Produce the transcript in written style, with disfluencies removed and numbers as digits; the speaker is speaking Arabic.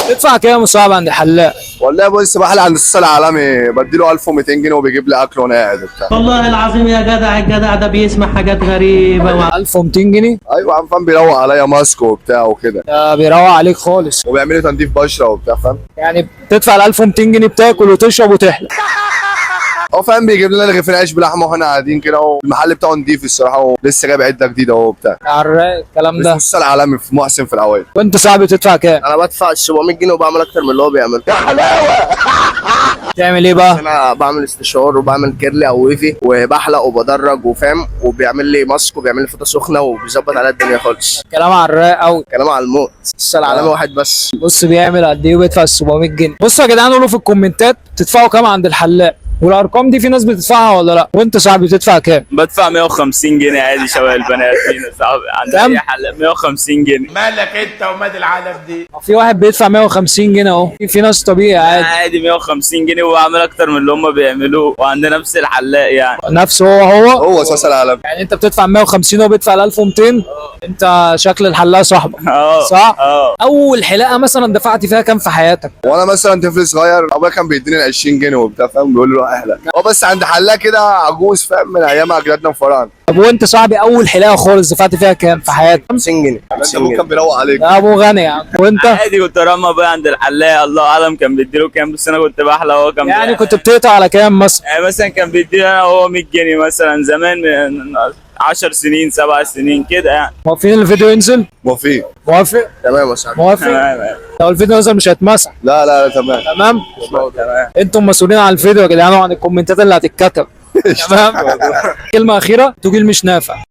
تدفع كام صعب عند الحلاق؟ والله بص بحلق عند السوق العالمي بديله 1200 جنيه وبيجيب لي اكل وانا قاعد وبتاع. والله العظيم يا جدع، الجدع ده بيسمع حاجات غريبة. 1200 جنيه؟ ايوه يا عم فاهم، بيروق عليا ماسك وبتاع وكده. ده بيروق عليك خالص. وبيعمل لي تنظيف بشره وبتاع فاهم. يعني بتدفع ال 1200 جنيه بتاكل وتشرب وتحلق. هو فاهم بيجيب لنا رغيفين عيش بلحمه واحنا قاعدين كده، والمحل بتاعه نضيف الصراحه، ولسه جايب عده جديده اهو وبتاع. عراق الكلام اسمه ده. السوق العالمي في محسن في الاوائل. وانت صاحبي تدفع كام؟ انا بدفع 700 جنيه وبعمل اكتر من اللي هو بيعمله. تعمل ايه بقى؟ انا بعمل استشار وبعمل كيرلي او ويفي وبحلق وبدرج وفاهم، وبيعمل لي ماسك وبيعمل لي فوطه سخنه وبيظبط على الدنيا خالص. كلام عراق قوي. كلام على الموت. السوق العالمي واحد بس. بص بيعمل قد ايه وبيدفع 700 جنيه. بصوا يا جدعان قولوا في الكومنتات تدفعوا كام عند الحلاق، والارقام دي في ناس بتدفعها ولا لا؟ وانت صاحبي بتدفع كام؟ بدفع 150 جنيه عادي شبه البني ادمين صعب عند كام؟ اي حلاق 150 جنيه. مالك انت ومال العالم دي؟ في واحد بيدفع 150 جنيه اهو، في ناس طبيعي عادي. عادي 150 جنيه وبعمل اكتر من اللي هم بيعملوه، وعندنا نفس الحلاق يعني. نفسه هو هو اساس العالمي. يعني انت بتدفع 150 وهو بيدفع ال 1200. انت شكل الحلاق صاحبك. صح؟ اول حلاقه مثلا دفعت فيها كام في حياتك؟ وانا مثلا طفل صغير ابويا كان بيديني 20 جنيه وبتاع فاهم، بيقول لي روح احلق. هو بس عند حلاق كده عجوز فاهم، من ايام اجدادنا الفراعنه. طب وانت صاحبي اول حلاقه خالص دفعت فيها كام في حياتك؟ 50 جنيه. انت ابوك كان بيروق عليك. يا ابو غني يا عم. وانت؟ عادي كنت رامي ابويا عند الحلاق، الله اعلم كان بيديله كام، بس انا كنت بحلق وهو كان يعني كنت بتقطع على كام مثلا؟ يعني مثلا كان بيديله انا وهو 100 جنيه مثلا زمان، من 10 سنين 7 سنين كده يعني. موافقين الفيديو ينزل؟ موافقين. موافق؟ تمام يا صاحبي. موافق؟ تمام. لو الفيديو نزل مش هيتمسح. لا لا لا تمام. تمام؟ تمام. انتم مسؤولين عن الفيديو يا جدعان وعن الكومنتات اللي هتتكتب. تمام؟ كلمة أخيرة تقول مش نافع.